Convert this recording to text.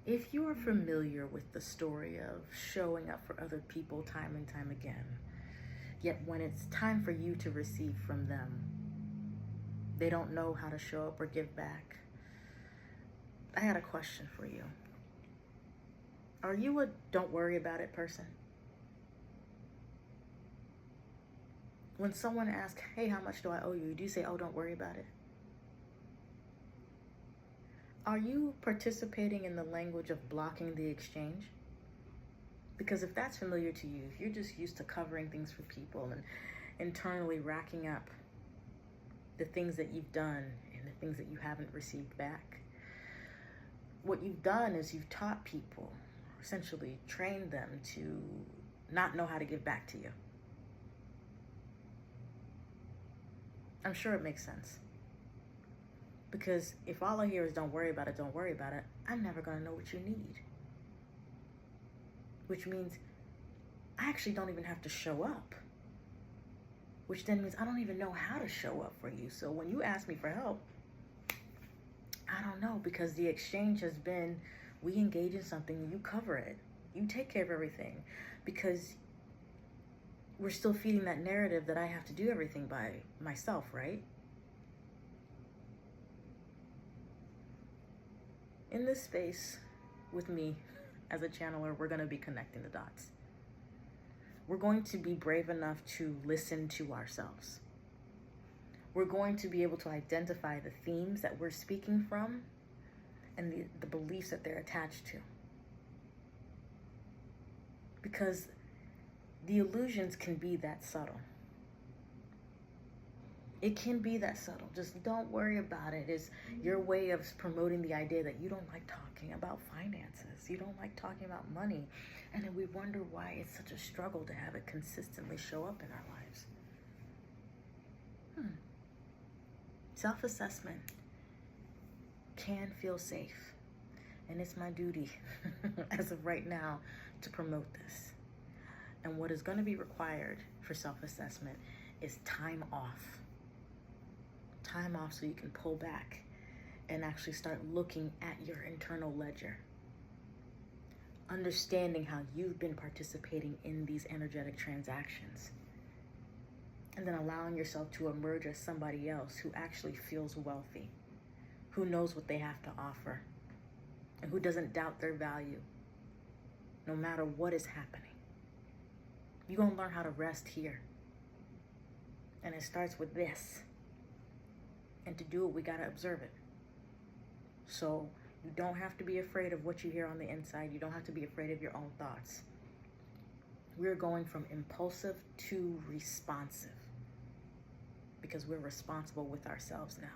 If you are familiar with the story of showing up for other people time and time again, yet when it's time for you to receive from them, they don't know how to show up or give back, I had a question for you. Are you a don't worry about it person? When someone asks, hey, how much do I owe you? Do you say, oh, don't worry about it? Are you participating in the language of blocking the exchange? Because if that's familiar to you, if you're just used to covering things for people and internally racking up the things that you've done and the things that you haven't received back, what you've done is you've taught people, essentially trained them to not know how to give back to you. I'm sure it makes sense. Because if all I hear is don't worry about it, I'm never going to know what you need. Which means I actually don't even have to show up. Which then means I don't even know how to show up for you. So when you ask me for help, I don't know, because the exchange has been, we engage in something and you cover it. You take care of everything. Because we're still feeding that narrative that I have to do everything by myself, right? In this space with me as a channeler, we're going to be connecting the dots. We're going to be brave enough to listen to ourselves. We're going to be able to identify the themes that we're speaking from and the beliefs that they're attached to. Because the illusions can be that subtle. It can be that subtle. Just don't worry about it. It's your way of promoting the idea that you don't like talking about finances. You don't like talking about money. And then we wonder why it's such a struggle to have it consistently show up in our lives. Self-assessment can feel safe. And it's my duty, as of right now, to promote this. And what is going to be required for self-assessment is time off. Time off so you can pull back and actually start looking at your internal ledger. Understanding how you've been participating in these energetic transactions. And then allowing yourself to emerge as somebody else who actually feels wealthy, who knows what they have to offer, and who doesn't doubt their value, no matter what is happening. You're going to learn how to rest here. And it starts with this. And to do it, we got to observe it. So you don't have to be afraid of what you hear on the inside. You don't have to be afraid of your own thoughts. We're going from impulsive to responsive because we're responsible with ourselves now.